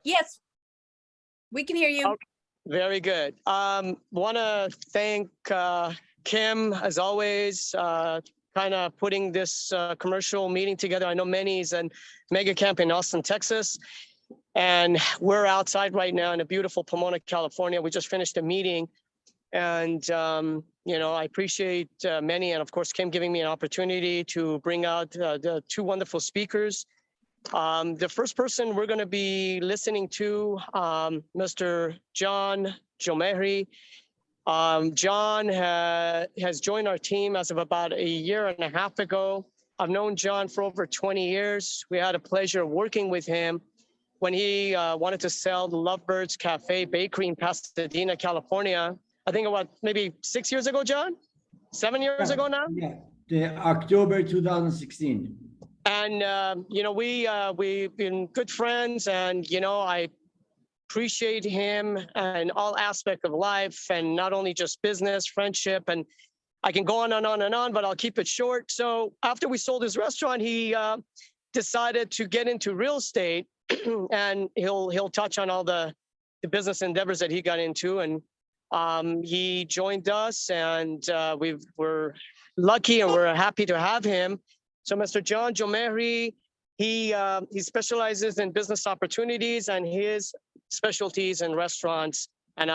Yes, we can hear you. Okay. Very good. Want to thank Kim, as always, kind of putting this commercial meeting together. I know Manny's and Mega Camp in Austin, Texas, and we're outside right now in a beautiful Pomona, California. We just finished a meeting, and I appreciate Manny and of course Kim giving me an opportunity to bring out the two wonderful speakers. The first person we're going to be listening to, Mr. John Jomehri. John has joined our team as of about a year and a half ago. I've known John for over 20 years. We had a pleasure of working with him when he wanted to sell the Lovebirds Cafe Bakery in Pasadena, California. I think about maybe 6 years ago, John? 7 years ago now? Yeah, October 2016. And, we've been good friends, and, I appreciate him and all aspects of life, and not only just business, friendship, and I can go on and on and on, but I'll keep it short. So after we sold his restaurant, he decided to get into real estate, and he'll touch on all the business endeavors that he got into. And he joined us, and we're lucky and we're happy to have him. So Mr. John Jomehri, he specializes in business opportunities, and his specialties in restaurants. And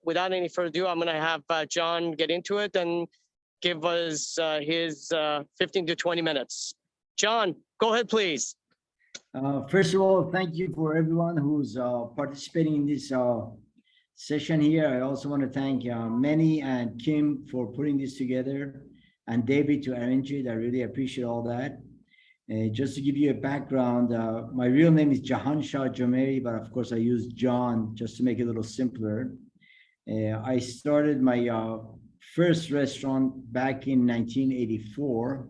without any further ado, I'm going to have John get into it and give us his 15 to 20 minutes. John, go ahead, please. First of all, thank you for everyone who's participating in this session here. I also want to thank Manny and Kim for putting this together, and David to arrange it. I really appreciate all that. Just to give you a background, my real name is Yashar Jomehri, but of course I use John just to make it a little simpler. I started my first restaurant back in 1984,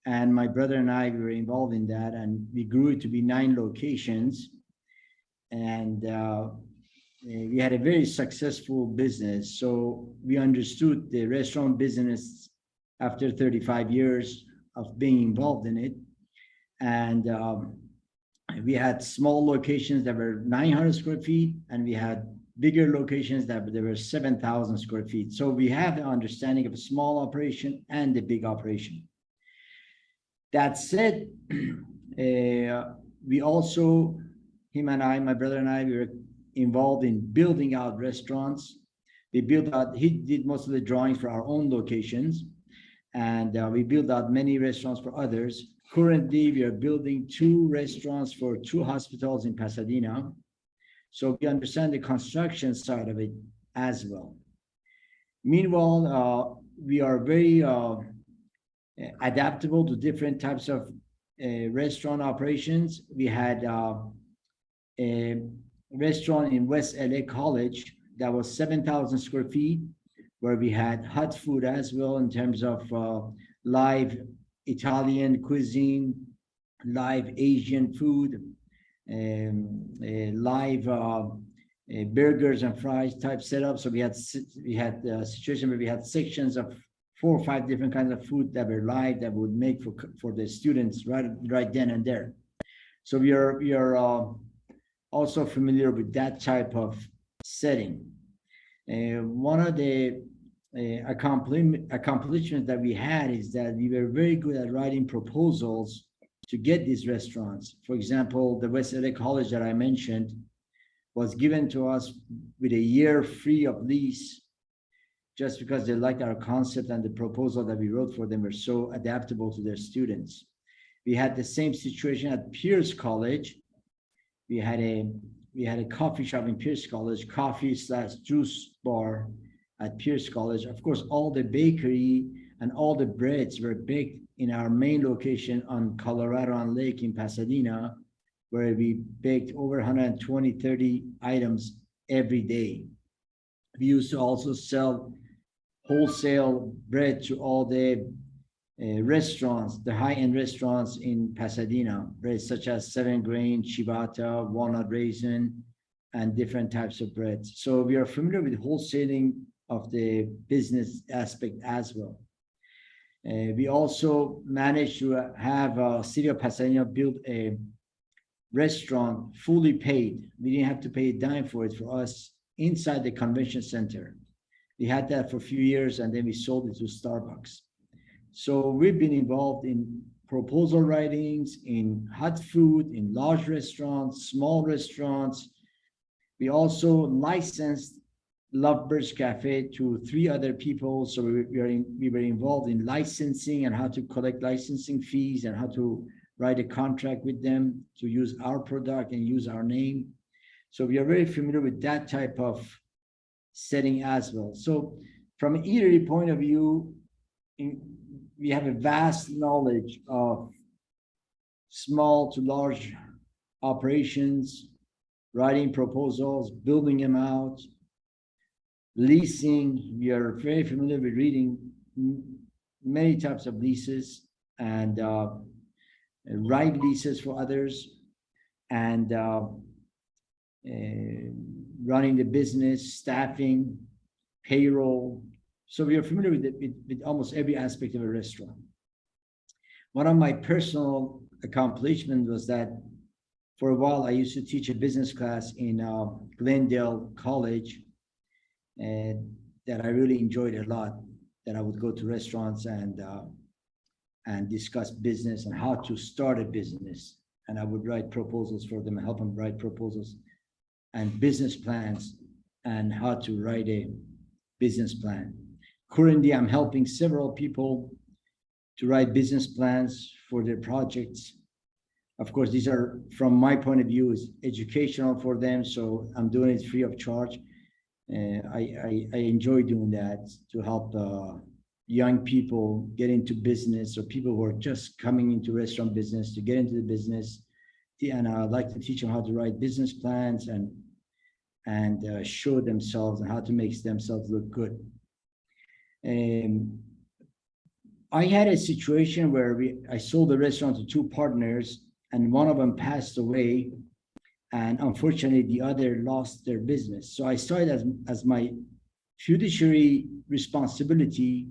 and my brother and I were involved in that, and we grew it to be 9 locations. And we had a very successful business. So we understood the restaurant business after 35 years of being involved in it. And we had small locations that were 900 square feet, and we had bigger locations that there were 7,000 square feet. So we have an understanding of a small operation and a big operation. That said, we also, him and I, my brother and I, we were involved in building out restaurants. We built out, he did most of the drawings for our own locations, and we built out many restaurants for others. Currently, we are building 2 restaurants for 2 hospitals in Pasadena. So we understand the construction side of it as well. Meanwhile, we are very adaptable to different types of restaurant operations. We had a restaurant in West LA College that was 7,000 square feet, where we had hot food as well in terms of live Italian cuisine, live Asian food, live burgers and fries type setup. So we had a situation where we had sections of 4 or 5 different kinds of food that were live that would make for the students right then and there. So we are also familiar with that type of setting. One of the accomplishments that we had is that we were very good at writing proposals to get these restaurants. For example, the West LA College that I mentioned was given to us with a year free of lease, just because they liked our concept, and the proposal that we wrote for them were so adaptable to their students. We had the same situation at Pierce College. We had a coffee shop in Pierce College, coffee/juice bar at Pierce College. Of course, all the bakery and all the breads were baked in our main location on Colorado on Lake in Pasadena, where we baked over 120-30 items every day. We used to also sell wholesale bread to all the restaurants, the high-end restaurants in Pasadena, breads such as 7 grain, ciabatta, walnut raisin, and different types of breads. So we are familiar with wholesaling of the business aspect as well. We also managed to have City of Pasadena build a restaurant fully paid. We didn't have to pay a dime for it for us inside the convention center. We had that for a few years and then we sold it to Starbucks. So we've been involved in proposal writings, in hot food, in large restaurants, small restaurants. We also licensed Lovebirds Cafe to 3 other people. So we were involved in licensing and how to collect licensing fees and how to write a contract with them to use our product and use our name. So we are very familiar with that type of setting as well. So from an eatery point of view, we have a vast knowledge of small to large operations, writing proposals, building them out, leasing. We are very familiar with reading many types of leases and write leases for others and running the business, staffing, payroll. So we are familiar with almost every aspect of a restaurant. One of my personal accomplishments was that for a while I used to teach a business class in Glendale College, and that I really enjoyed a lot. That I would go to restaurants and discuss business and how to start a business, and I would write proposals for them and help them write proposals and business plans and how to write a business plan. Currently, I'm helping several people to write business plans for their projects. Of course, these are, from my point of view, is educational for them, so I'm doing it free of charge. I enjoy doing that to help young people get into business, or people who are just coming into restaurant business to get into the business. And I like to teach them how to write business plans and show themselves and how to make themselves look good. I had a situation where I sold the restaurant to 2 partners, and one of them passed away, and unfortunately the other lost their business. So I saw it as my fiduciary responsibility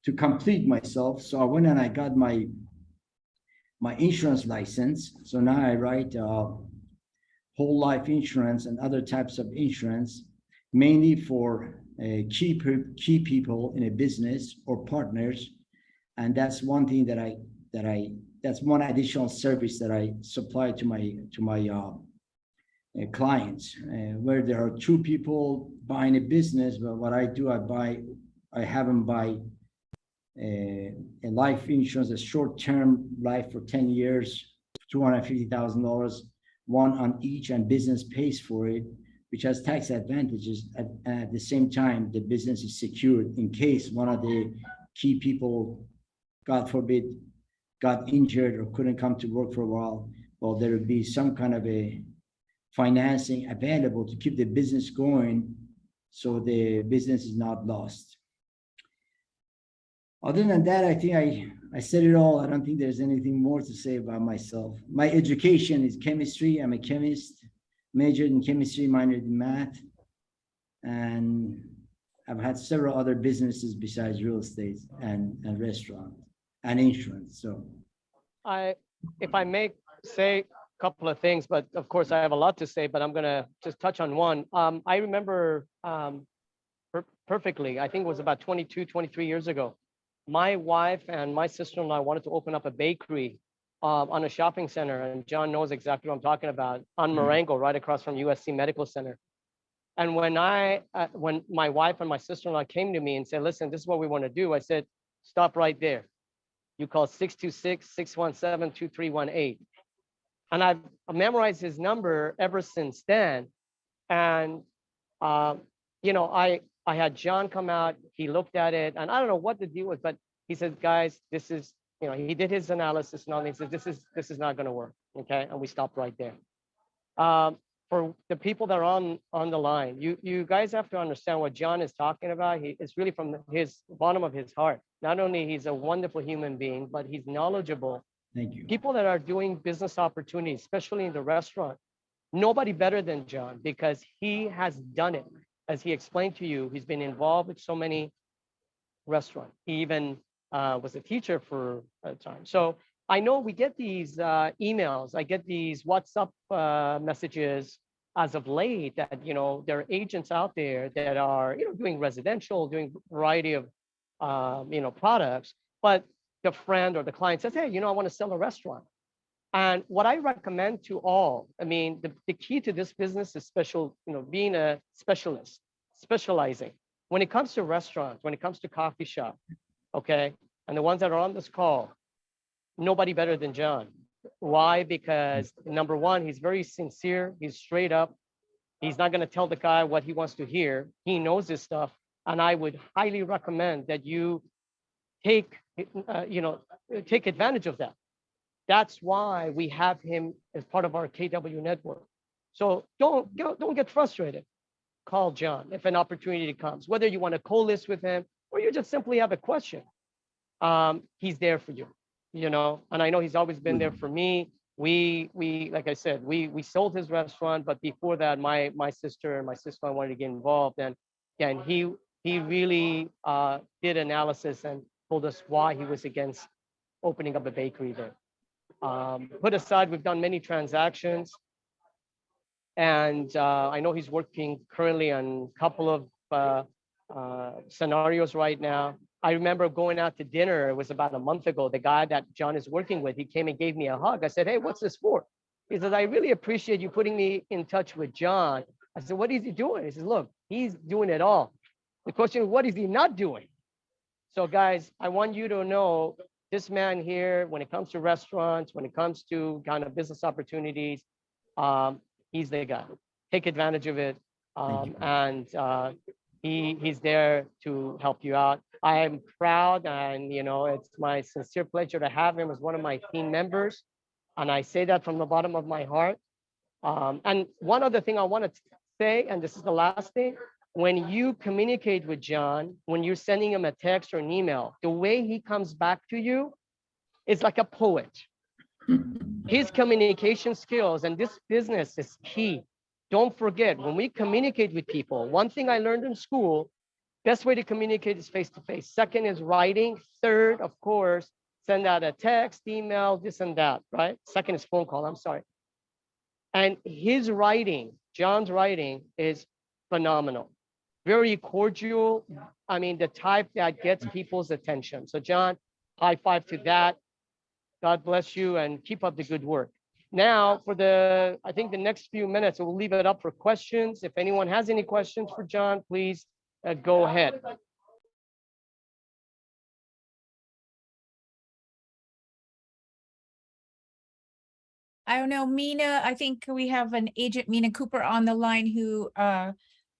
to complete myself. So I went and I got my insurance license. So now I write whole life insurance and other types of insurance, mainly for key people in a business or partners. And that's one thing that's one additional service that I supply to my clients, where there are 2 people buying a business. But what I do, I have them buy a life insurance, a short-term life for 10 years, $250,000, one on each, and business pays for it, which has tax advantages. At the same time, the business is secured in case one of the key people, God forbid, got injured or couldn't come to work for a while. Well, there would be some kind of a financing available to keep the business going, so the business is not lost. Other than that, I think I said it all. I don't think there's anything more to say about myself. My education is chemistry. I'm a chemist, majored in chemistry, minored in math, and I've had several other businesses besides real estate and restaurant and insurance. So if I may say a couple of things, but of course I have a lot to say, but I'm gonna just touch on one. I remember perfectly, I think it was about 22, 23 years ago. My wife and my sister-in-law wanted to open up a bakery on a shopping center, and John knows exactly what I'm talking about, on Marengo, right across from USC Medical Center. And when my wife and my sister-in-law came to me and said, listen, this is what we want to do, I said, stop right there. You call 626-617-2318. And I've memorized his number ever since then. And, you know, I had John come out, he looked at it, and I don't know what the deal was, but he said, guys, this is, you know, he did his analysis and all, and he said, this is not going to work. Okay. And we stopped right there. For the people that are on the line, you guys have to understand what John is talking about. It's really from his bottom of his heart. Not only he's a wonderful human being, but he's knowledgeable. thank you. People that are doing business opportunities, especially in the restaurant, nobody better than John, because he has done it. As he explained to you, he's been involved with so many restaurants. He even was a teacher for a time. So I know we get these emails, I get these WhatsApp messages as of late that, there are agents out there that are, doing residential, doing a variety of, products, but the friend or the client says, hey, I want to sell a restaurant. And what I recommend to all, I mean, the key to this business is being a specialist, specializing. When it comes to restaurants, when it comes to coffee shop, okay, and the ones that are on this call, nobody better than John. Why? Because number one, he's very sincere. He's straight up. He's not going to tell the guy what he wants to hear. He knows his stuff. And I would highly recommend that you take advantage of that. That's why we have him as part of our KW network. So don't get frustrated. Call John if an opportunity comes, whether you want to co-list with him or you just simply have a question. He's there for you, and I know he's always been there for me. We like I said, we sold his restaurant, but before that, my sister and my sister wanted to get involved, and he really did analysis and told us why he was against opening up a bakery there. Put aside, we've done many transactions, and I know he's working currently on a couple of scenarios right now. I remember going out to dinner, it was about a month ago, the guy that John is working with, he came and gave me a hug. I said, hey, what's this for? He says, I really appreciate you putting me in touch with John. I said, what is he doing? He says, look, he's doing it all. The question is, what is he not doing? So guys, I want you to know this man here, when it comes to restaurants, when it comes to kind of business opportunities, he's the guy. Take advantage of it. He's there to help you out. I am proud, and it's my sincere pleasure to have him as one of my team members. And I say that from the bottom of my heart. And one other thing I want to say, and this is the last thing, when you communicate with John, when you're sending him a text or an email, the way he comes back to you is like a poet. His communication skills, and this business is key. Don't forget, when we communicate with people, one thing I learned in school, best way to communicate is face-to-face. Second is writing. Third, of course, send out a text, email, this and that, right? Second is phone call, I'm sorry. And his writing, John's writing, is phenomenal. Very cordial. I mean, the type that gets people's attention. So John, high five to that. God bless you and keep up the good work. Now, for I think the next few minutes, we'll leave it up for questions. If anyone has any questions for John, please go ahead. I don't know, Mina, I think we have an agent, Mina Cooper, on the line who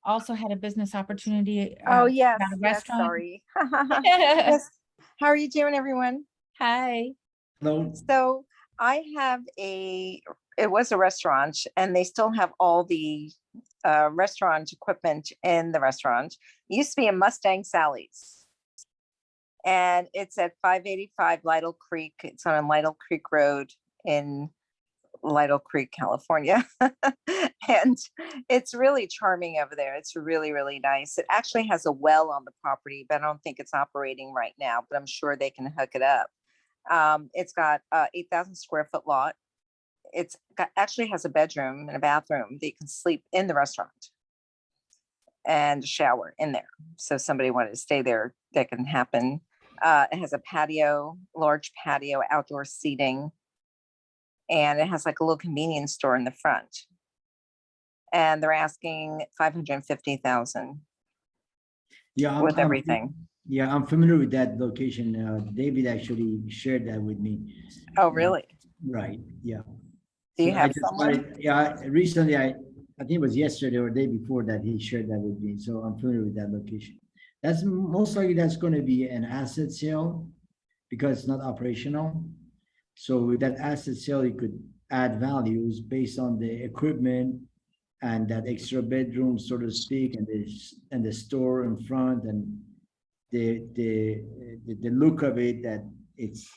also had a business opportunity. Oh, yes, about a yes, restaurant. sorry. Yes. How are you doing, everyone? Hi. Hello. So I have it was a restaurant, and they still have all the restaurant equipment in the restaurant. It used to be a Mustang Sally's, and it's at 585 Lytle Creek. It's on Lytle Creek Road in Lytle Creek, California. And it's really charming over there. It's really, really nice. It actually has a well on the property, but I don't think it's operating right now, but I'm sure they can hook it up. It's got 8,000 square foot lot. Actually has a bedroom and a bathroom that you can sleep in the restaurant and shower in there. So if somebody wanted to stay there, that can happen. It has a patio, large patio, outdoor seating. And it has like a little convenience store in the front. And they're asking $550,000 with everything. Yeah, I'm familiar with that location. David actually shared that with me. Oh, really? Right, yeah. Do you So have someone? Recently, I think it was yesterday or the day before that he shared that with me. So I'm familiar with that location. That's most likely that's going to be an asset sale because it's not operational. So with that asset sale, you could add values based on the equipment and that extra bedroom, so to speak, and the store in front and the look of it, that it's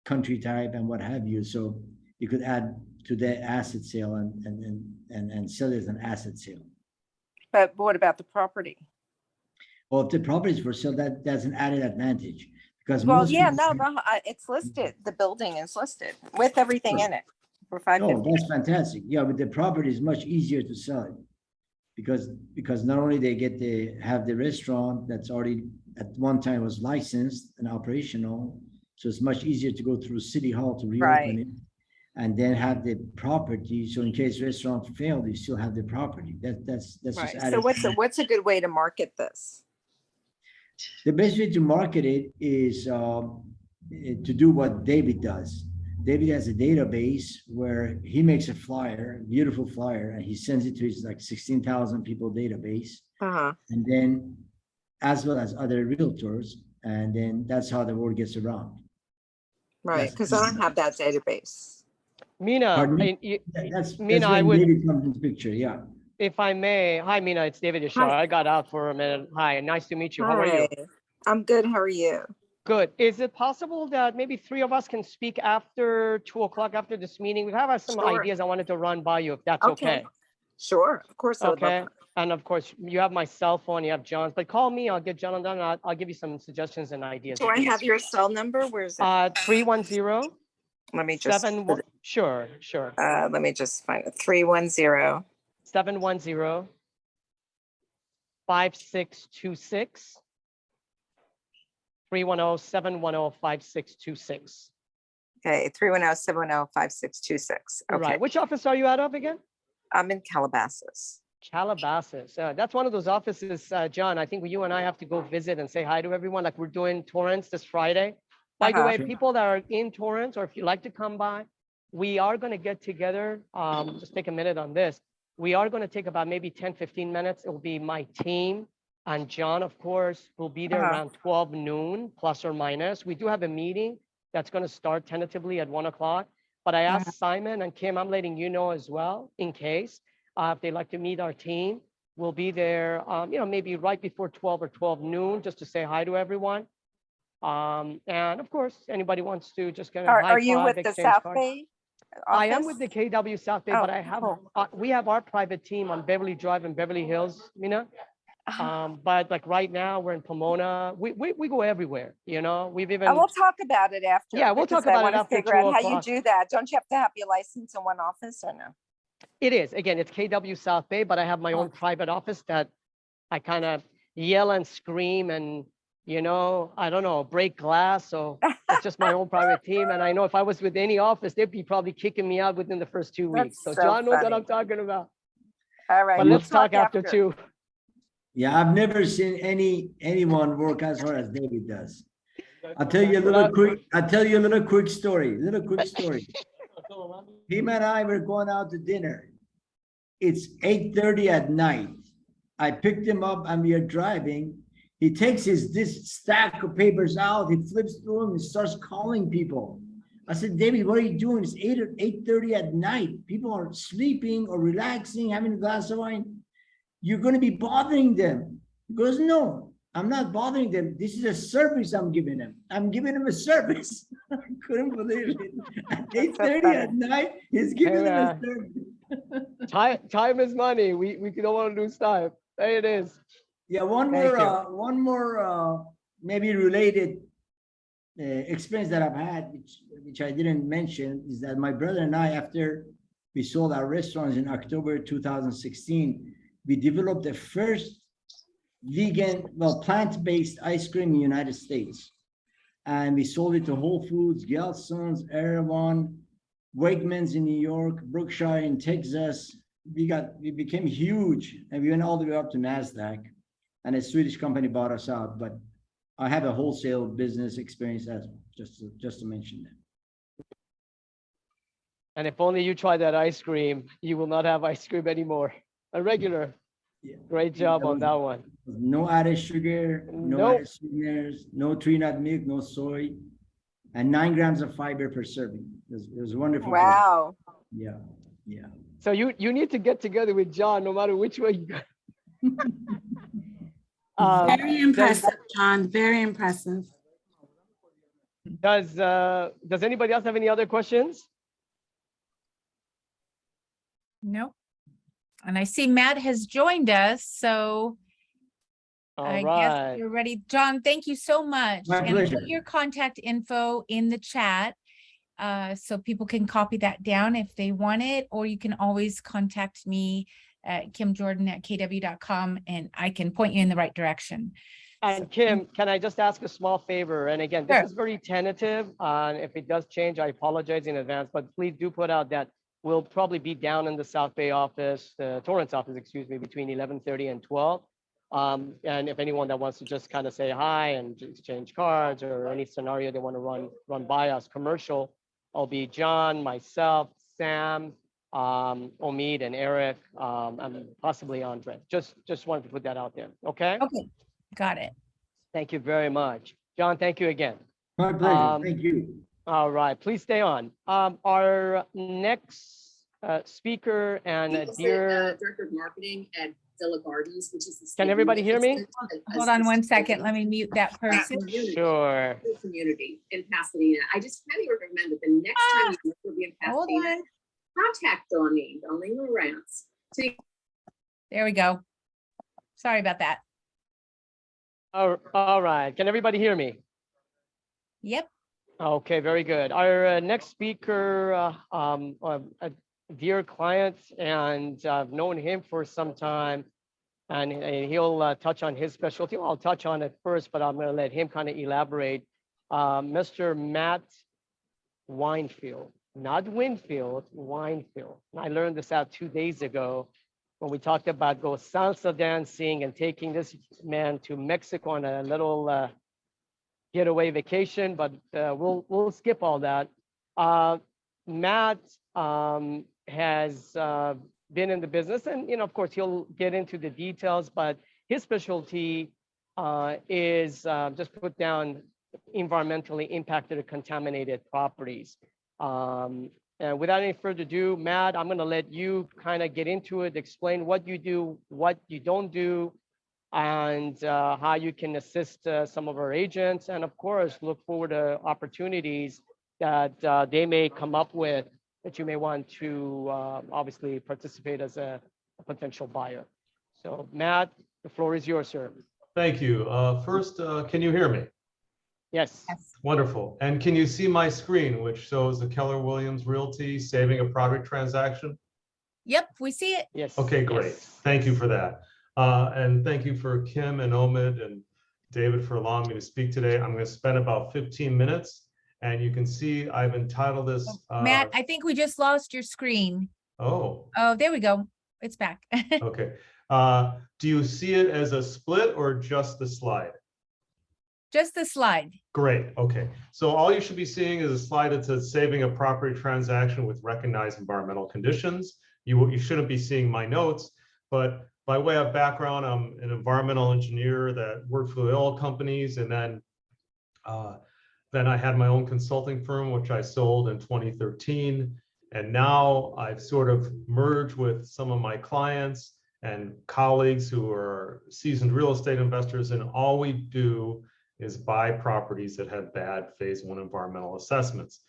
country type and what have you. So you could add to the asset sale and sell it as an asset sale. But what about the property? Well, if the property is for sale, that's an added advantage Because Well, most yeah, people. no, it's listed. The building is listed with everything in it for Oh, 550. that's fantastic. Yeah, but the property is much easier to sell it. Because not only they get to have the restaurant that's already at one time was licensed and operational, so it's much easier to go through City Hall to reopen Right. it. And then have the property, so in case restaurant failed, you still have the property. That's just Right. added. So what's a good way to market this? The best way to market it is to do what David does. David has a database where he makes a flyer, beautiful flyer, and he sends it to his like 16,000 people database. Uh-huh. And then as well as other realtors, and then that's how the word gets around. Right. Because I don't have that database. Mina, Pardon me? That's when would, David comes into the picture, yeah. if I may, hi, Mina, it's David Yashar. Hi. I got out for a minute. Hi, nice to meet you. How are you? Hi. I'm good. How are you? Good. Is it possible that maybe three of us can speak after 2 o'clock after this meeting? We have some Sure. ideas I wanted to run by you, if that's okay. Sure. Of course I would love Okay. that. And of course, you have my cell phone, you have John's, but call me, I'll get John on that. I'll give you some suggestions and ideas. Do I have your cell number? Where is it? 310 Let me just, 71, sure. let me just find it. 310. 710 5626. 310-710-5626. Okay. 310-710-5626. Okay. Right. Which office are you out of again? I'm in Calabasas. Calabasas. That's one of those offices, John. I think you and I have to go visit and say hi to everyone, like we're doing Torrance this Friday. By the way, Sure. people that are in Torrance, or if you like to come by, we are going to get together. Just take a minute on this. We are going to take about maybe 10, 15 minutes. It will be my team and John, of course, will be there around 12 noon, plus or minus. We do have a meeting that's going to start tentatively at 1 o'clock. But I asked Simon and Kim, I'm letting you know as well, in case if they'd like to meet our team. We'll be there, maybe right before 12 or 12 noon, just to say hi to everyone. And of course, anybody wants to just kind of high Are you five, with the exchange South cards. Bay I am office? with the KW South Bay, Oh, but I have cool. we have our private team on Beverly Drive in Beverly Hills, Mina. But like right now we're in Pomona. We go everywhere, we've even. And we'll talk about it after. Yeah, we'll because talk about I it want to after figure 2 out how you o'clock. do that. Don't you have to have your license in one office or no? It is. Again, it's KW South Bay, but I have my own private office that I kind of yell and scream and, I don't know, break glass. So it's just my own private team. And I know if I was with any office, they'd be probably kicking me out within the first 2 weeks. So That's so John knows what funny. I'm talking about. All right. But we'll let's talk after 2. Yeah, I've never seen anyone work as hard as David does. I'll tell you a little quick story. Him and I were going out to dinner. It's 8:30 at night. I picked him up and we are driving. He takes this stack of papers out, he flips through them and starts calling people. I said, David, what are you doing? It's 8:30 at night. People are sleeping or relaxing, having a glass of wine. You're going to be bothering them. He goes, no, I'm not bothering them. This is a service I'm giving them. I'm giving them a service. I couldn't believe it. At 8:30 at night, he's giving them a service. Time is money. We don't want to lose time. There it is. Yeah, one more maybe related experience that I've had, which I didn't mention, is that my brother and I, after we sold our restaurants in October 2016, we developed the first vegan, plant-based ice cream in the United States. And we sold it to Whole Foods, Gelson's, Erewhon, Wegmans in New York, Brookshire in Texas. We became huge, and we went all the way up to NASDAQ, and a Swedish company bought us out. But I have a wholesale business experience, as just to mention that. And if only you try that ice cream, you will not have ice cream anymore. A regular. Yeah. Great job on that one. No added sugar, no added sweeteners, no tree nut milk, no soy, and 9 grams of fiber per serving. It was wonderful. Wow. Yeah. So you need to get together with John, no matter which way you go. Very impressive, John. Very impressive. Does anybody else have any other questions? Nope. And I see Matt has joined us, so All I guess right. we're ready. John, thank you so much. My And I pleasure. put your contact info in the chat. So people can copy that down if they want it, or you can always contact me at kimjordan@kw.com and I can point you in the right direction. And Kim, can I just ask a small favor? And again, this Sure. is very tentative. If it does change, I apologize in advance, but please do put out that we'll probably be down in the South Bay office, Torrance office, excuse me, between 11:30 and 12. And if anyone that wants to just kind of say hi and exchange cards or any scenario they want to run by us, commercial, I'll be John, myself, Sam, Omid, and Eric, and possibly Andre. Just wanted to put that out there. Okay. Okay, got it. Thank you very much. John, thank you again. My pleasure. Thank you. All right, please stay on. Our next speaker and a dear, Director of Marketing at Villa Gardens, which is the. Can everybody hear me? Hold on one second. Let me mute that person. Sure. Community in Pasadena. I just highly recommend that the next time you'll be in Hold Pasadena, on. contact Donnie Rance. So There we go. Sorry about that. All right, can everybody hear me? Yep. Okay, very good. Our next speaker, a dear client, and I've known him for some time, and he'll touch on his specialty. I'll touch on it first, but I'm going to let him kind of elaborate. Mr. Matt Winefield, not Winfield, Winefield. I learned this out 2 days ago when we talked about go salsa dancing and taking this man to Mexico on a little getaway vacation, but we'll skip all that. Matt has been in the business, and of course he'll get into the details, but his specialty is just put down environmentally impacted or contaminated properties. And without any further ado, Matt, I'm going to let you kind of get into it, explain what you do, what you don't do, and how you can assist some of our agents, and of course, look forward to opportunities that they may come up with that you may want to obviously participate as a potential buyer. So Matt, the floor is yours, sir. Thank you. First, can you hear me? Yes. Wonderful. And can you see my screen, which shows the Keller Williams Realty saving a property transaction? Yep, we see it. Yes. Okay, great. Yes. Thank you for that. And thank you for Kim and Omid and David for allowing me to speak today. I'm going to spend about 15 minutes, and you can see I've entitled this. Matt, I think we just lost your screen. Oh, There we go. It's back. okay. Do you see it as a split or just the slide? Just the slide. Great. Okay. So all you should be seeing is a slide that says saving a property transaction with recognized environmental conditions. You shouldn't be seeing my notes, but by way of background, I'm an environmental engineer that worked for the oil companies, and then I had my own consulting firm, which I sold in 2013. And now I've sort of merged with some of my clients and colleagues who are seasoned real estate investors, and all we do is buy properties that have bad phase one environmental assessments.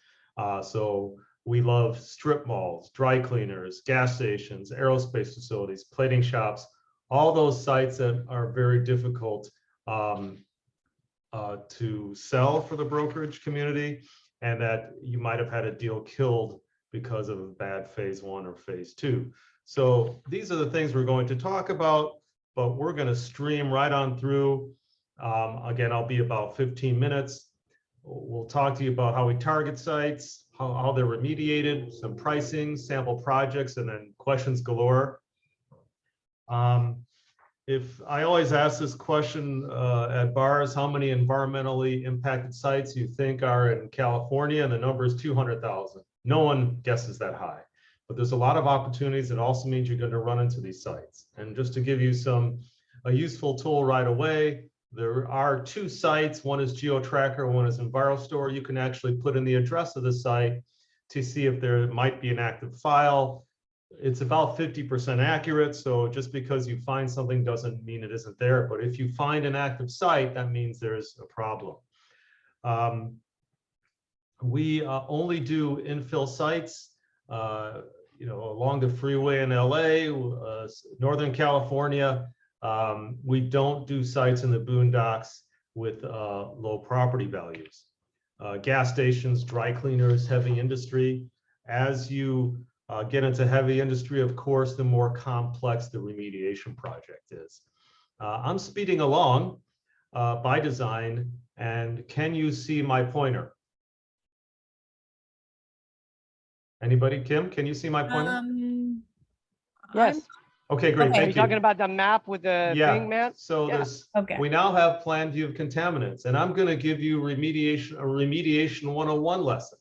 So we love strip malls, dry cleaners, gas stations, aerospace facilities, plating shops, all those sites that are very difficult to sell for the brokerage community, and that you might have had a deal killed because of a bad phase one or phase two. So these are the things we're going to talk about, but we're going to stream right on through. Again, I'll be about 15 minutes. We'll talk to you about how we target sites, how they're remediated, some pricing, sample projects, and then questions galore. If I always ask this question at bars, how many environmentally impacted sites you think are in California? And the number is 200,000. No one guesses that high, but there's a lot of opportunities. It also means you're going to run into these sites. And just to give you a useful tool right away, there are two sites. One is GeoTracker, one is EnviroStore. You can actually put in the address of the site to see if there might be an active file. It's about 50% accurate. So just because you find something doesn't mean it isn't there. But if you find an active site, that means there's a problem. We only do infill sites, along the freeway in LA, Northern California. We don't do sites in the boondocks with low property values. Gas stations, dry cleaners, heavy industry. As you get into heavy industry, of course, the more complex the remediation project is. I'm speeding along by design, and can you see my pointer? Anybody? Kim, can you see my pointer? Yes. Okay, great. okay. Are Thank you talking you. about the map with the thing, Matt? So Yeah. this, Okay. we now have plan view of contaminants, and I'm going to give you a remediation 101 lesson.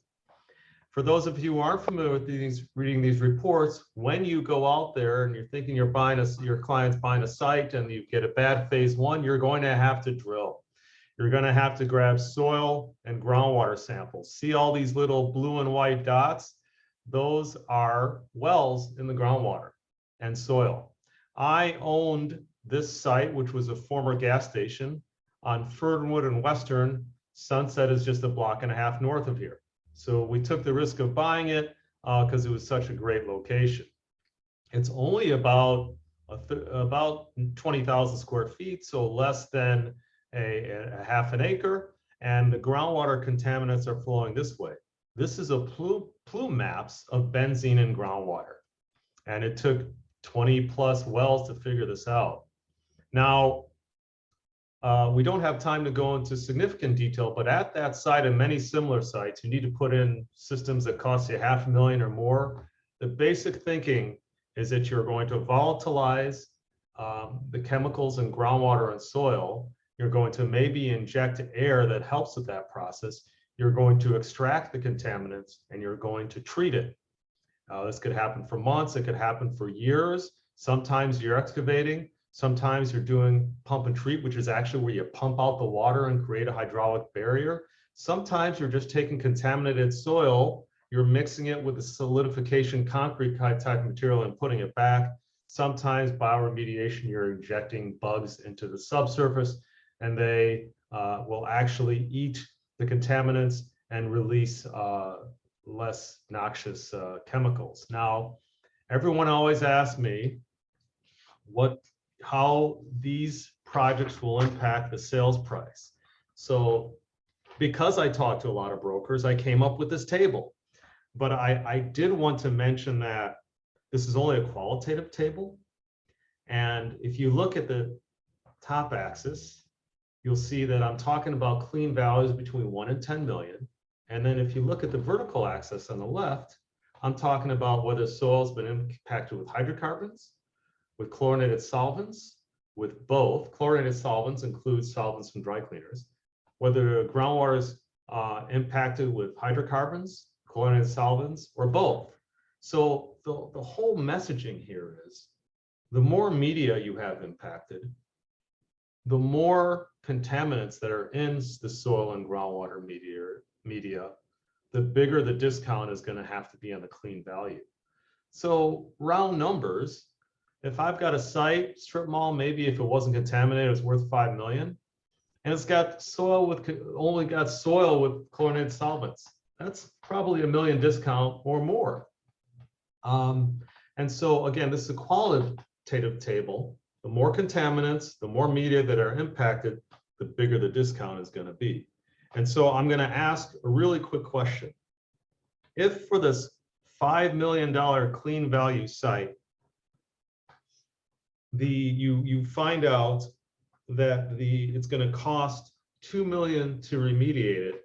For those of you who aren't familiar with reading these reports, when you go out there and you're thinking you're buying your client's buying a site and you get a bad phase one, you're going to have to drill. You're going to have to grab soil and groundwater samples. See all these little blue and white dots? Those are wells in the groundwater and soil. I owned this site, which was a former gas station on Fernwood and Western. Sunset is just a block and a half north of here. So we took the risk of buying it because it was such a great location. It's only about 20,000 square feet, so less than a half an acre, and the groundwater contaminants are flowing this way. This is a plume maps of benzene in groundwater, and it took 20 plus wells to figure this out. Now, we don't have time to go into significant detail, but at that site and many similar sites, you need to put in systems that cost you $500,000 or more. The basic thinking is that you're going to volatilize the chemicals in groundwater and soil. You're going to maybe inject air that helps with that process. You're going to extract the contaminants and you're going to treat it. This could happen for months. It could happen for years. Sometimes you're excavating. Sometimes you're doing pump and treat, which is actually where you pump out the water and create a hydraulic barrier. Sometimes you're just taking contaminated soil, you're mixing it with a solidification concrete type material and putting it back. Sometimes bioremediation, you're injecting bugs into the subsurface and they will actually eat the contaminants and release less noxious chemicals. Now, everyone always asks me how these projects will impact the sales price. So because I talked to a lot of brokers, I came up with this table. But I did want to mention that this is only a qualitative table. And if you look at the top axis, you'll see that I'm talking about clean values between 1 and 10 million. And then if you look at the vertical axis on the left, I'm talking about whether soil's been impacted with hydrocarbons, with chlorinated solvents, with both. Chlorinated solvents include solvents from dry cleaners. Whether groundwater is impacted with hydrocarbons, chlorinated solvents, or both. So the whole messaging here is the more media you have impacted, the more contaminants that are in the soil and groundwater media, the bigger the discount is going to have to be on the clean value. So round numbers, if I've got a site, strip mall, maybe if it wasn't contaminated, it's worth 5 million. And it's got soil with only got soil with chlorinated solvents. That's probably $1 million discount or more. And so again, this is a qualitative table. The more contaminants, the more media that are impacted, the bigger the discount is going to be. And so I'm going to ask a really quick question. If for this $5 million clean value site, you find out that it's going to cost $2 million to remediate it,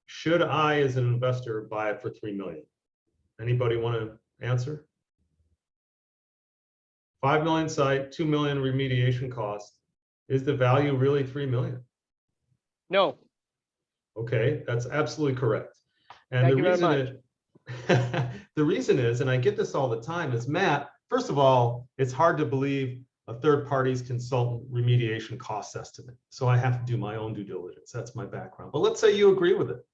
should I, as an investor, buy it for $3 million? Anybody want to answer? 5 million site, 2 million remediation cost. Is the value really 3 million? No. Okay, that's absolutely correct. And Thank you very much. The reason is, and I get this all the time, is Matt, first of all, it's hard to believe a third party's consultant remediation cost estimate. So I have to do my own due diligence. That's my background. But let's say you agree with it.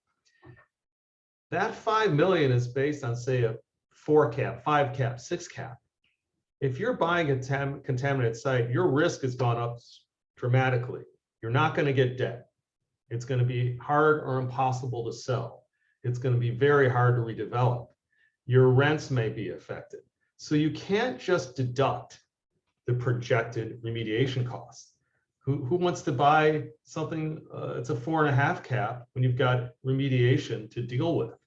That 5 million is based on, say, a 4 cap, 5 cap, 6 cap. If you're buying a contaminated site, your risk has gone up dramatically. You're not going to get debt. It's going to be hard or impossible to sell. It's going to be very hard to redevelop. Your rents may be affected. So you can't just deduct the projected remediation costs. Who wants to buy something, it's a 4.5 cap when you've got remediation to deal with?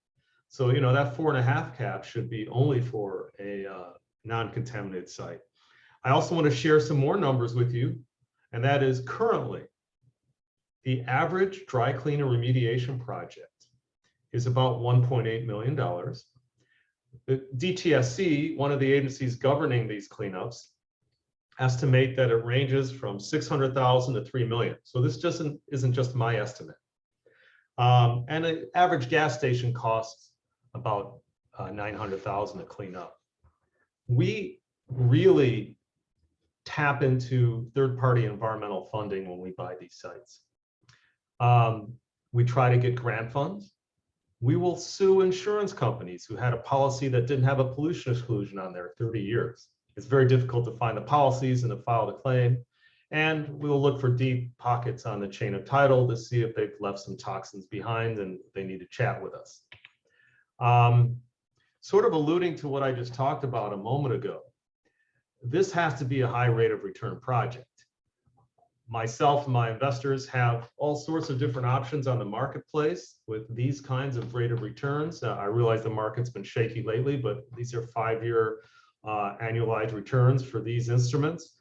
So, you know, that 4.5 cap should be only for a non-contaminated site. I also want to share some more numbers with you, and that is currently the average dry cleaner remediation project is about $1.8 million. The DTSC, one of the agencies governing these cleanups, estimate that it ranges from $600,000 to $3 million. So this just isn't just my estimate. And an average gas station costs about $900,000 to clean up. We really tap into third-party environmental funding when we buy these sites. We try to get grant funds. We will sue insurance companies who had a policy that didn't have a pollution exclusion on there 30 years. It's very difficult to find the policies and to file the claim. And we will look for deep pockets on the chain of title to see if they've left some toxins behind and they need to chat with us. Sort of alluding to what I just talked about a moment ago, this has to be a high rate of return project. Myself and my investors have all sorts of different options on the marketplace with these kinds of rate of returns. I realize the market's been shaky lately, but these are 5-year annualized returns for these instruments.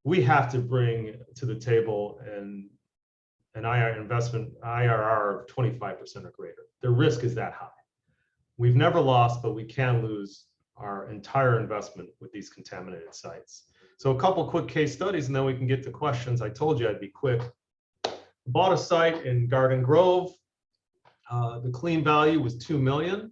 We have to bring to the table an investment IRR of 25% or greater. The risk is that high. We've never lost, but we can lose our entire investment with these contaminated sites. So a couple quick case studies and then we can get to questions. I told you I'd be quick. Bought a site in Garden Grove. The clean value was $2 million.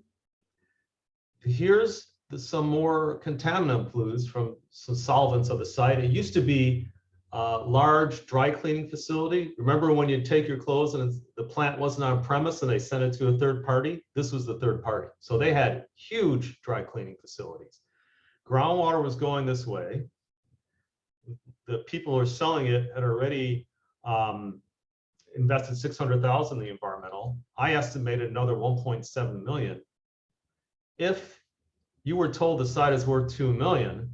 Here's some more contaminant flues from some solvents of the site. It used to be a large dry cleaning facility. Remember when you take your clothes and the plant wasn't on premise and they sent it to a third party? This was the third party. So they had huge dry cleaning facilities. Groundwater was going this way. The people who are selling it had already invested $600,000 in the environmental. I estimated another $1.7 million. If you were told the site is worth $2 million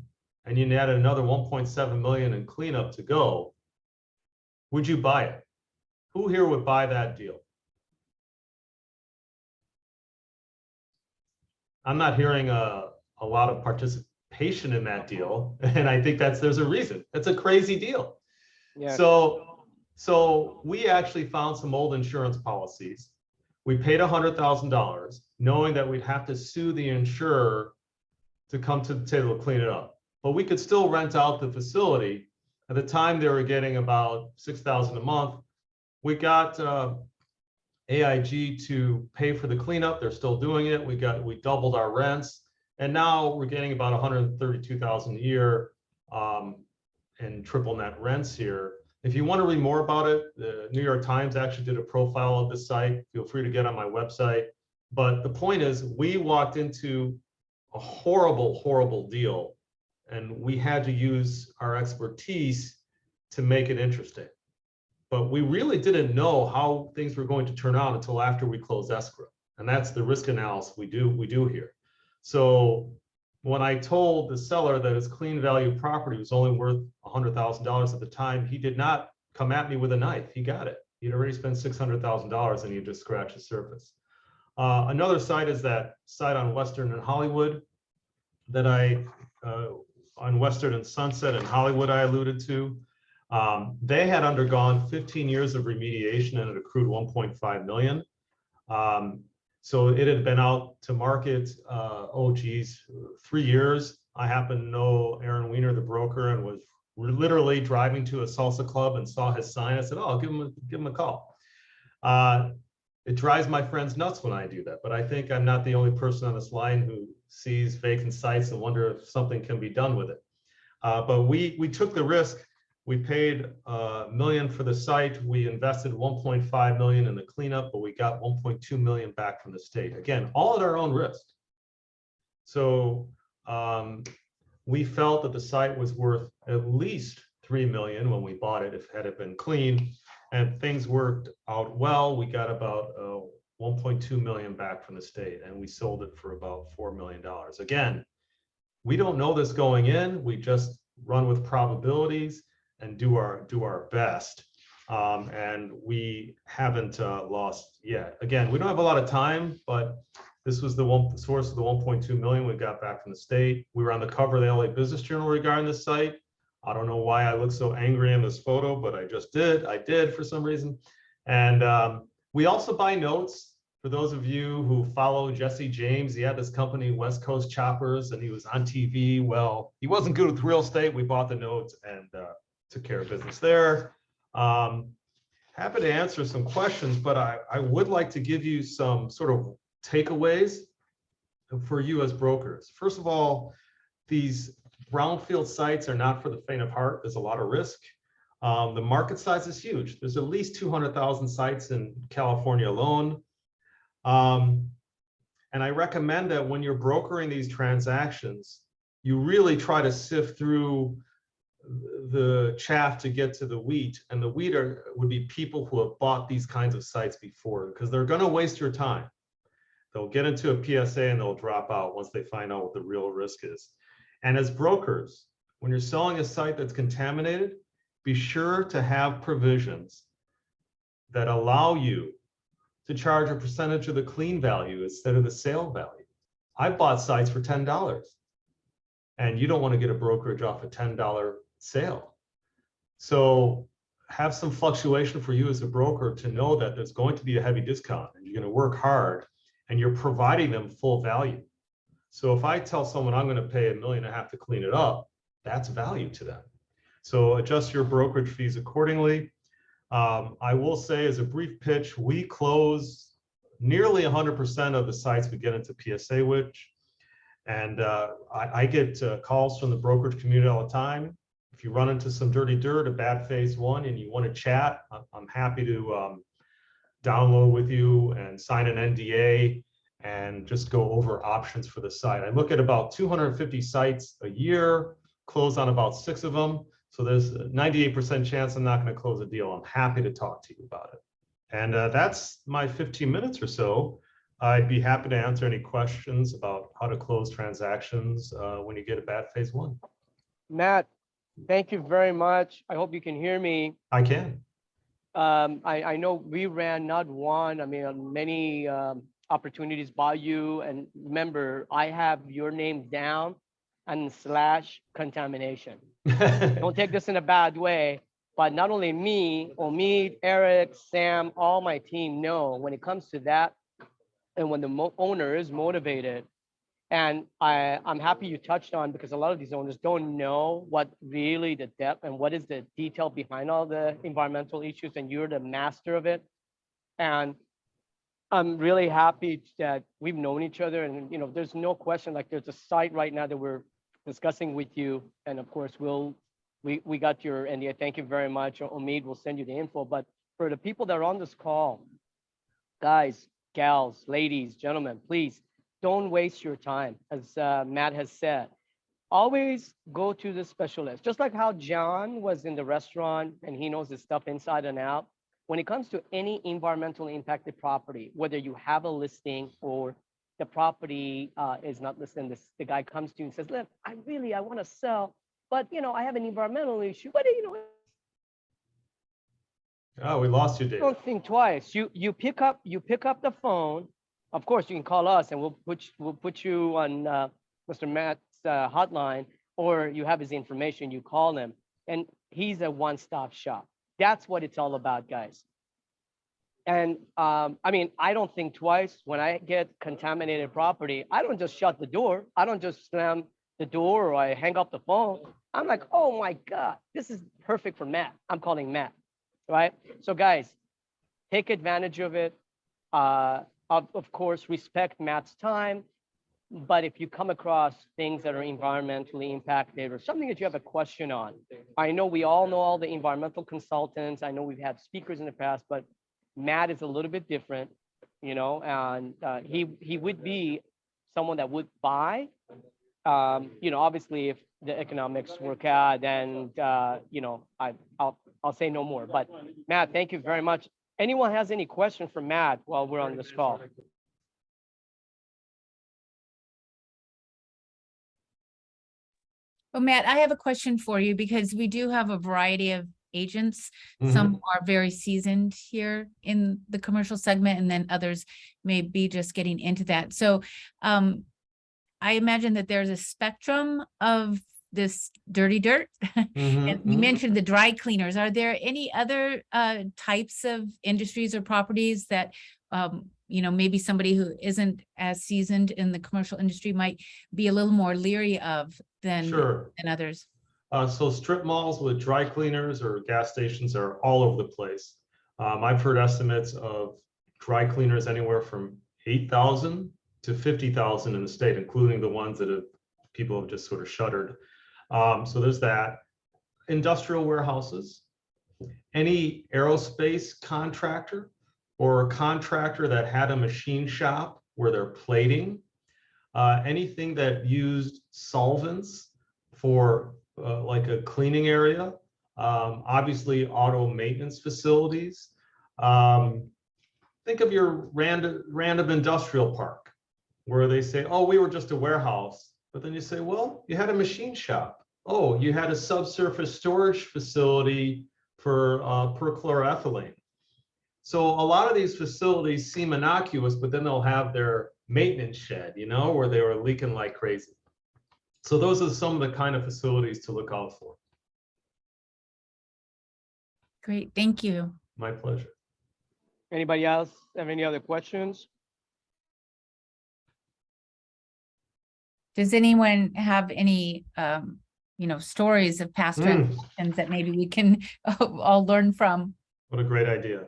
and you added another $1.7 million in cleanup to go, would you buy it? Who here would buy that deal? I'm not hearing a lot of participation in that deal, and I think there's a reason. It's a crazy deal. Yeah. So we actually found some old insurance policies. We paid $100,000, knowing that we'd have to sue the insurer to come to the table to clean it up. But we could still rent out the facility. At the time, they were getting about $6,000 a month. We got AIG to pay for the cleanup. They're still doing it. We doubled our rents, and now we're getting about $132,000 a year in triple net rents here. If you want to read more about it, the New York Times actually did a profile of the site. Feel free to get on my website. But the point is, we walked into a horrible, horrible deal, and we had to use our expertise to make it interesting. But we really didn't know how things were going to turn out until after we closed escrow. And that's the risk analysis we do here. So when I told the seller that his clean value property was only worth $100,000 at the time, he did not come at me with a knife. He got it. He'd already spent $600,000 and he just scratched the surface. Another site is that site on Western and Hollywood that on Western and Sunset in Hollywood I alluded to. They had undergone 15 years of remediation and it accrued $1.5 million. So it had been out to market, 3 years. I happen to know Aaron Weiner, the broker, and was literally driving to a salsa club and saw his sign. I said, oh, I'll give him a call. It drives my friends nuts when I do that, but I think I'm not the only person on this line who sees vacant sites and wonder if something can be done with it. But we took the risk. We paid $1 million for the site. We invested $1.5 million in the cleanup, but we got $1.2 million back from the state. Again, all at our own risk. So we felt that the site was worth at least $3 million when we bought it, had it been clean, and things worked out well. We got about $1.2 million back from the state, and we sold it for about $4 million. Again, we don't know this going in. We just run with probabilities and do our best. And we haven't lost yet. Again, we don't have a lot of time, but this was the source of the 1.2 million we got back from the state. We were on the cover of the LA Business Journal regarding this site. I don't know why I look so angry in this photo, but I just did. I did for some reason. And we also buy notes. For those of you who follow Jesse James, he had this company, West Coast Choppers, and he was on TV. Well, he wasn't good with real estate. We bought the notes and took care of business there. Happy to answer some questions, but I would like to give you some sort of takeaways for you as brokers. First of all, these brownfield sites are not for the faint of heart. There's a lot of risk. The market size is huge. There's at least 200,000 sites in California alone. And I recommend that when you're brokering these transactions, you really try to sift through the chaff to get to the wheat. And the wheat would be people who have bought these kinds of sites before, because they're going to waste your time. They'll get into a PSA and they'll drop out once they find out what the real risk is. And as brokers, when you're selling a site that's contaminated, be sure to have provisions that allow you to charge a percentage of the clean value instead of the sale value. I bought sites for $10, and you don't want to get a brokerage off a $10 sale. So have some fluctuation for you as a broker to know that there's going to be a heavy discount and you're going to work hard and you're providing them full value. So if I tell someone I'm going to pay $1.5 million to clean it up, that's value to them. So adjust your brokerage fees accordingly. I will say, as a brief pitch, we close nearly 100% of the sites we get into PSA with. And I get calls from the brokerage community all the time. If you run into some dirty dirt, a bad phase one, and you want to chat, I'm happy to download with you and sign an NDA and just go over options for the site. I look at about 250 sites a year, close on about 6 of them. So there's a 98% chance I'm not going to close a deal. I'm happy to talk to you about it. And that's my 15 minutes or so. I'd be happy to answer any questions about how to close transactions when you get a bad phase one. Matt, thank you very much. I hope you can hear me. I can. I know we ran not one, many opportunities by you. And remember, I have your name down and / contamination. Don't take this in a bad way, but not only me, Omid, Eric, Sam, all my team know when it comes to that, and when the owner is motivated, and I'm happy you touched on, because a lot of these owners don't know what really the depth and what is the detail behind all the environmental issues, and you're the master of it. And I'm really happy that we've known each other, and there's no question, like there's a site right now that we're discussing with you, and of course we got your NDA. Thank you very much. Omid will send you the info. But for the people that are on this call, guys, gals, ladies, gentlemen, please don't waste your time. As Matt has said, always go to the specialist. Just like how John was in the restaurant and he knows his stuff inside and out. When it comes to any environmentally impacted property, whether you have a listing or the property is not listed, the guy comes to you and says, look, I want to sell, but I have an environmental issue. But Oh, we lost you, Dave. Don't think twice. You pick up the phone. Of course, you can call us and we'll put you on Mr. Matt's hotline, or you have his information. You call him, and he's a one-stop shop. That's what it's all about, guys. And I don't think twice when I get contaminated property. I don't just shut the door. I don't just slam the door or I hang up the phone. I'm like, oh my God, this is perfect for Matt. I'm calling Matt, right? So guys, take advantage of it. Of course, respect Matt's time. But if you come across things that are environmentally impacted or something that you have a question on, I know we all know all the environmental consultants. I know we've had speakers in the past, but Matt is a little bit different, and he would be someone that would buy, obviously if the economics work out, then, I'll say no more. But Matt, thank you very much. Anyone has any question for Matt while we're on this call? Well, Matt, I have a question for you because we do have a variety of agents. Mhm. Some are very seasoned here in the commercial segment, and then others may be just getting into that. So I imagine that there's a spectrum of this dirty dirt. Mhm, And you mhm. mentioned the dry cleaners. Are there any other types of industries or properties that maybe somebody who isn't as seasoned in the commercial industry might be a little more leery of Sure. than others? So strip malls with dry cleaners or gas stations are all over the place. I've heard estimates of dry cleaners anywhere from 8,000 to 50,000 in the state, including the ones that people have just sort of shuttered. So there's that. Industrial warehouses, any aerospace contractor or a contractor that had a machine shop where they're plating, anything that used solvents for like a cleaning area, obviously auto maintenance facilities. Think of your random industrial park where they say, oh, we were just a warehouse. But then you say, well, you had a machine shop. Oh, you had a subsurface storage facility for perchloroethylene. So a lot of these facilities seem innocuous, but then they'll have their maintenance shed, where they were leaking like crazy. So those are some of the kind of facilities to look out for. Great, thank you. My pleasure. Anybody else have any other questions? Does anyone have any, stories of past transactions that maybe we can all learn from? What a great idea.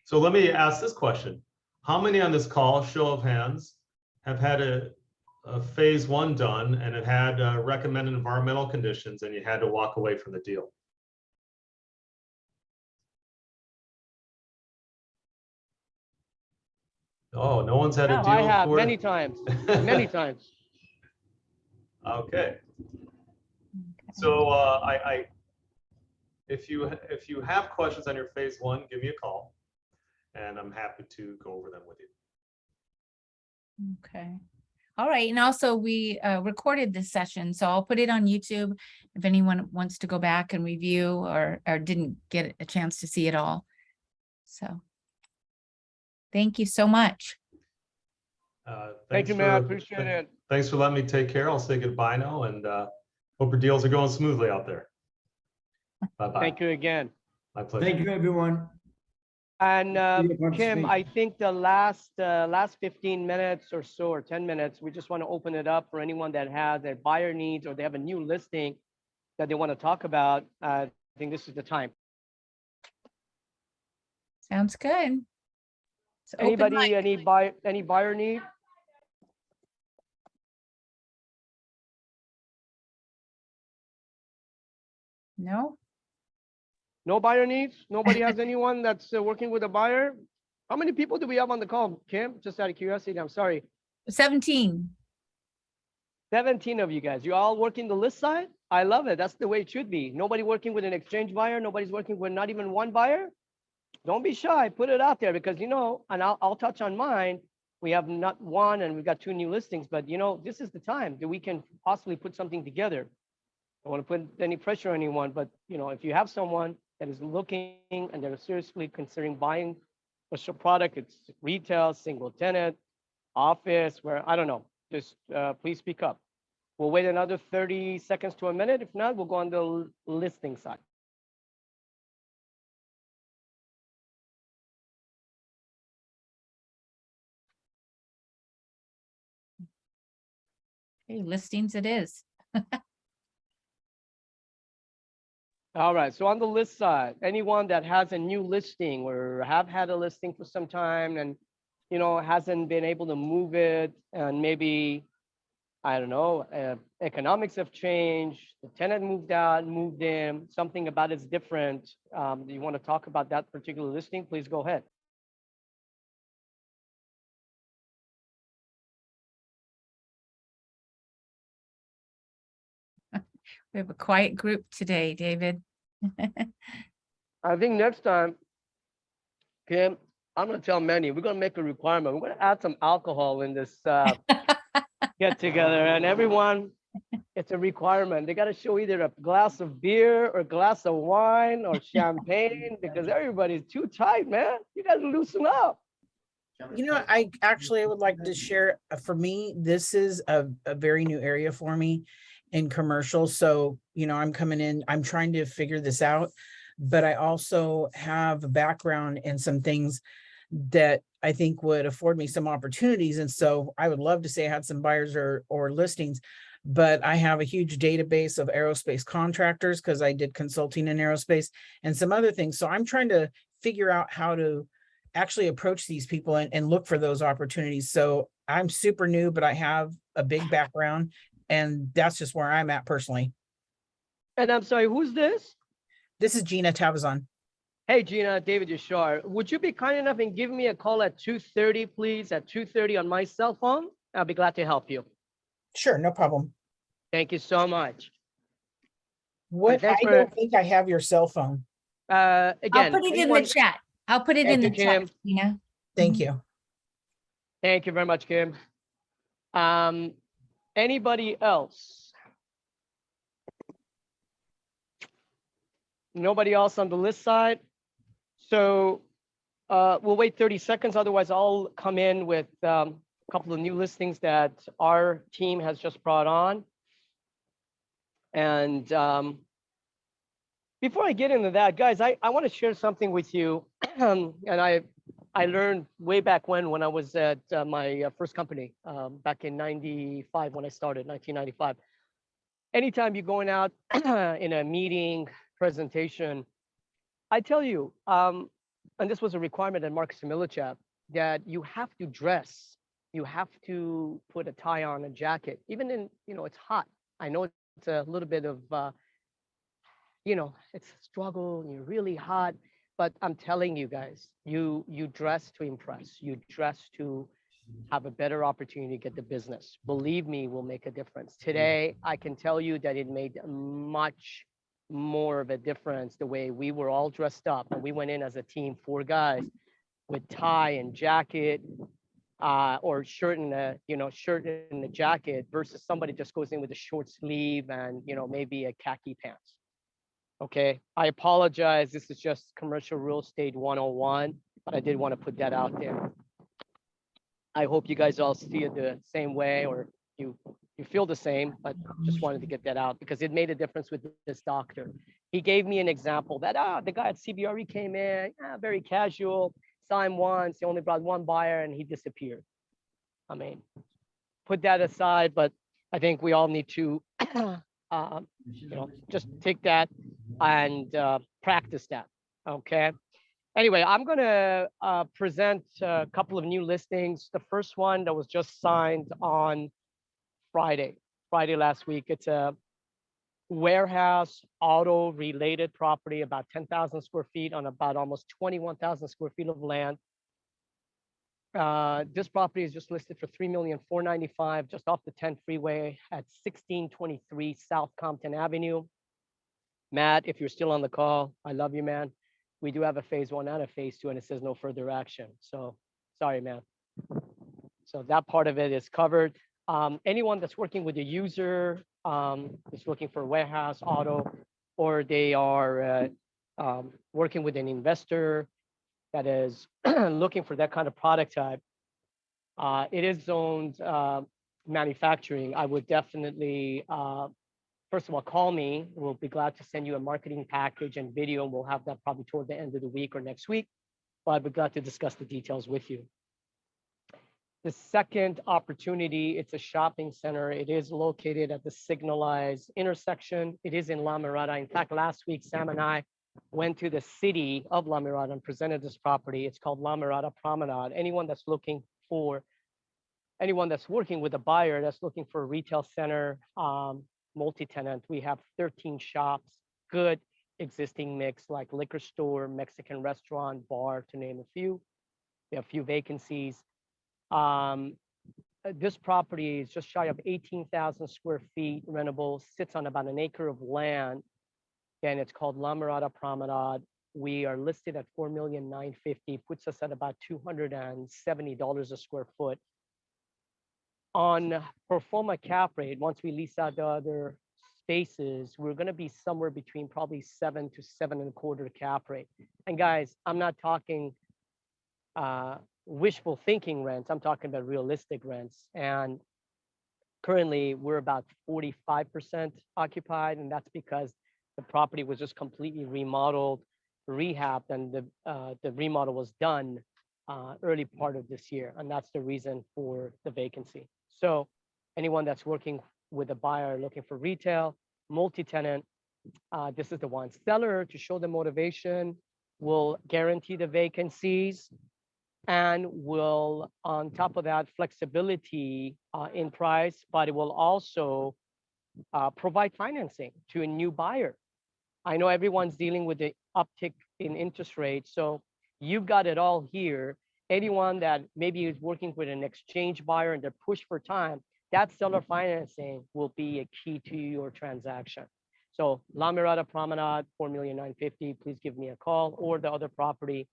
So let me ask this question. How many on this call, show of hands, have had a phase 1 done and it had recommended environmental conditions and you had to walk away from the deal? Oh, no one's had a No, deal. I have for many times, many times. Okay. So if you have questions on your phase 1, give me a call and I'm happy to go over them with you. Okay. All right. And also we recorded this session, so I'll put it on YouTube if anyone wants to go back and review or didn't get a chance to see it all. So thank you so much. Thank you, Matt. Appreciate it. Thanks for letting me take care. I'll say goodbye now and hope your deals are going smoothly out there. Bye-bye. Thank you again. My pleasure. Thank you, everyone. And your Kim, I think the last 15 minutes or so, or 10 minutes, we just want to open it up for anyone that has a buyer needs or they have a new listing that they want to talk about. I think this is the time. Sounds good. So open Anybody, mic. any buyer need? No? No buyer needs? Nobody has anyone that's working with a buyer? How many people do we have on the call, Kim? Just out of curiosity, I'm sorry. 17. 17 of you guys. You all working the list side? I love it. That's the way it should be. Nobody working with an exchange buyer. Nobody's working with not even one buyer. Don't be shy. Put it out there because, and I'll touch on mine. We have not one and we've got 2 new listings, but this is the time that we can possibly put something together. I don't want to put any pressure on anyone, but if you have someone that is looking and they're seriously considering buying a product, it's retail, single tenant, office, where I don't know, just please speak up. We'll wait another 30 seconds to a minute. If not, we'll go on the listing side. Okay, listings it is. All right, so on the list side, anyone that has a new listing or have had a listing for some time and, hasn't been able to move it and maybe, I don't know, economics have changed, the tenant moved out, moved in, something about it's different. Do you want to talk about that particular listing? Please go ahead. We have a quiet group today, David. I think next time, Kim, I'm going to tell Manny, we're going to make a requirement. We're going to add some alcohol in this, get together, and everyone, it's a requirement. They got to show either a glass of beer or a glass of wine or champagne because everybody's too tight, man. You got to loosen up. You know, I actually would like to share, for me, this is a very new area for me in commercial. So, you know, I'm coming in, I'm trying to figure this out, but I also have a background in some things that I think would afford me some opportunities. And so I would love to say I had some buyers or listings, but I have a huge database of aerospace contractors because I did consulting in aerospace and some other things. So I'm trying to figure out how to actually approach these people and look for those opportunities. So I'm super new, but I have a big background, and that's just where I'm at personally. And I'm sorry, who's this? This is Gina Tabazon. Hey, Gina, David Yashar. Would you be kind enough and give me a call at 2:30, please? At 2:30 on my cell phone? I'll be glad to help you. Sure, no problem. Thank you so much. What, I thanks for- don't think I have your cell phone. I'll Again, put it in the anyone- chat. I'll put it Thank in the you, chat, Kim. Tina. Thank you. Thank you very much, Kim. Anybody else? Nobody else on the list side? So we'll wait 30 seconds. Otherwise, I'll come in with a couple of new listings that our team has just brought on. And before I get into that, guys, I want to share something with you. And I learned way back when I was at my first company back in 95 when I started, 1995. Anytime you're going out in a meeting, presentation, I tell you, and this was a requirement at Marcus & Millichap, that you have to dress. You have to put a tie on, a jacket, even in, you know, it's hot. I know it's a little bit of, you know, it's a struggle, you're really hot, but I'm telling you guys, you dress to impress, you dress to have a better opportunity to get the business. Believe me, will make a difference. Today, I can tell you that it made much more of a difference the way we were all dressed up. And we went in as a team, 4 guys with tie and jacket, or shirt and a jacket versus somebody just goes in with a short sleeve and, you know, maybe a khaki pants. Okay, I apologize. This is just commercial real estate 101, but I did want to put that out there. I hope you guys all see it the same way, or you feel the same, but just wanted to get that out because it made a difference with this doctor. He gave me an example that, the guy at CBRE came in, very casual, saw him once, he only brought 1 buyer and he disappeared. I mean, put that aside, but I think we all need to, just take that and practice that, okay? Anyway, I'm gonna present a couple of new listings. The first one that was just signed on Friday last week. It's a warehouse auto related property, about 10,000 square feet on about almost 21,000 square feet of land. This property is just listed for $3,495,000 just off the 10 freeway at 1623 South Compton Avenue. Matt, if you're still on the call, I love you, man. We do have a phase 1 and a phase 2, and it says no further action. So sorry, man. So that part of it is covered. Anyone that's working with a user is looking for a warehouse auto, or they are working with an investor that is looking for that kind of product type. It is zoned manufacturing. I would definitely, first of all, call me. We'll be glad to send you a marketing package and video, and we'll have that probably toward the end of the week or next week. But I'd be glad to discuss the details with you. The second opportunity, it's a shopping center. It is located at the signalized intersection. It is in La Mirada. In fact, last week, Sam and I went to the city of La Mirada and presented this property. It's called La Mirada Promenade. Anyone that's working with a buyer that's looking for a retail center, multi-tenant, we have 13 shops, good existing mix like liquor store, Mexican restaurant, bar, to name a few. We have a few vacancies. This property is just shy of 18,000 square feet, rentable, sits on about an acre of land. Again, it's called La Mirada Promenade. We are listed at $4,950,000, puts us at about $270 a square foot. on pro forma cap rate, once we lease out the other spaces, we're going to be somewhere between probably 7 to 7.25 cap rate. And guys, I'm not talking wishful thinking rents. I'm talking about realistic rents. And currently we're about 45% occupied, and that's because the property was just completely remodeled, rehabbed, and the remodel was done early part of this year, and that's the reason for the vacancy. So anyone that's working with a buyer looking for retail, multi-tenant, this is the one. Seller, to show the motivation, will guarantee the vacancies and will, on top of that, flexibility in price, but it will also provide financing to a new buyer. I know everyone's dealing with the uptick in interest rates, so you've got it all here. Anyone that maybe is working with an exchange buyer and they're pushed for time, that seller financing will be a key to your transaction. So La Mirada Promenade, $4,950,000, please give me a call, or the other property,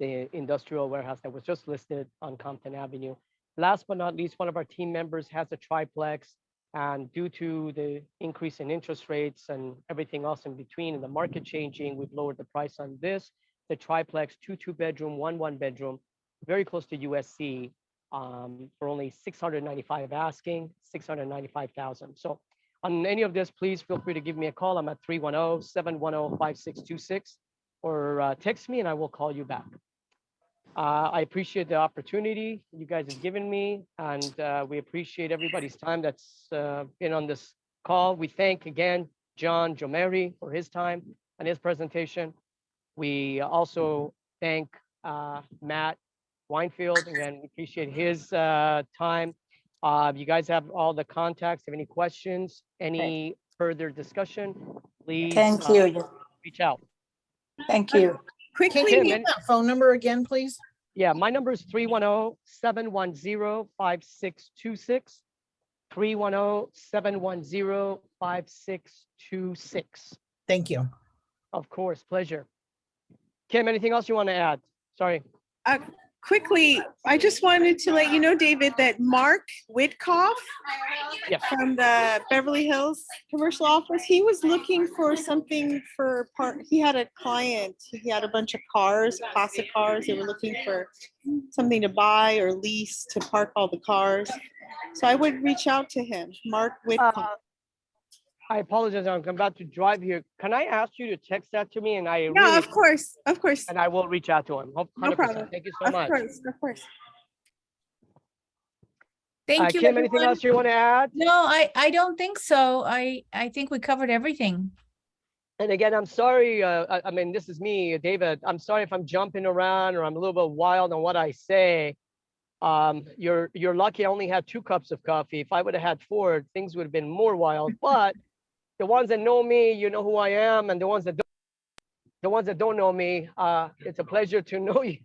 the industrial warehouse that was just listed on Compton Avenue. Last but not least, one of our team members has a triplex, and due to the increase in interest rates and everything else in between and the market changing, we've lowered the price on this. The triplex, 2-bedroom, 1-bedroom, very close to USC, for only $695 asking, $695,000. So on any of this, please feel free to give me a call. I'm at 310-710-5626, or text me and I will call you back. I appreciate the opportunity you guys have given me, and we appreciate everybody's time that's been on this call. We thank again John Jomehri for his time and his presentation. We also thank Matt Winefield. Again, we appreciate his time. You guys have all the contacts. If any questions, any further discussion, please Thank you. reach out. Thank you. Can Kim, you give that phone number again, please? Yeah, my number is 310-710-5626. 310-710-5626. Thank you. Of course, pleasure. Kim, anything else you want to add? Sorry. Quickly, I just wanted to let you know, David, that Mark Witkoff Yes. from the Beverly Hills commercial office, he was looking for something for he had a client, he had a bunch of cars, classic cars. They were looking for something to buy or lease to park all the cars. So I would reach out to him, Mark Witkoff. I apologize. I'm about to drive here. Can I ask you to text that to me? And I Yeah, really, of course. and I will reach out to him. 100%. No problem. Thank you so much. Of course. Thank you, Kim, anything everyone. else you want to add? No, I don't think so. I think we covered everything. And again, I'm sorry. I mean, this is me, David. I'm sorry if I'm jumping around or I'm a little bit wild on what I say. You're lucky I only had 2 cups of coffee. If I would have had 4, things would have been more wild. But the ones that know me, you know who I am, and the ones that don't know me, it's a pleasure to know you.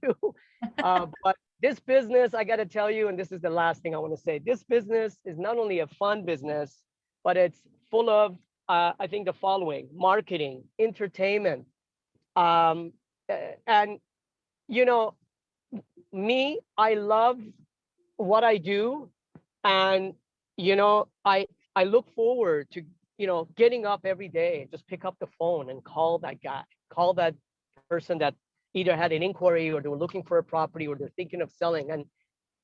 But this business, I got to tell you, and this is the last thing I want to say, this business is not only a fun business, but it's full of, I think, the following: marketing, entertainment. And, you know, me, I love what I do. And, you know, I look forward to, you know, getting up every day and just pick up the phone and call that guy, call that person that either had an inquiry or they were looking for a property or they're thinking of selling. And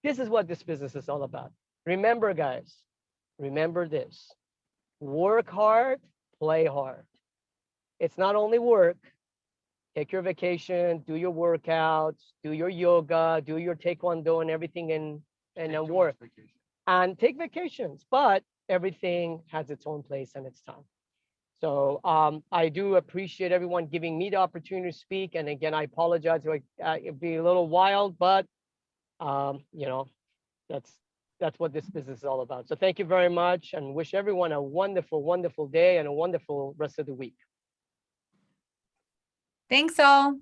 this is what this business is all about. Remember, guys, remember this: work hard, play hard. It's not only work. Take your vacation, do your workouts, do your yoga, do your taekwondo and everything in work. And take vacations, but everything has its own place and its time. So I do appreciate everyone giving me the opportunity to speak. And again, I apologize if it'd be a little wild, but you know, that's what this business is all about. So thank you very much, and wish everyone a wonderful, wonderful day and a wonderful rest of the week. Thanks all.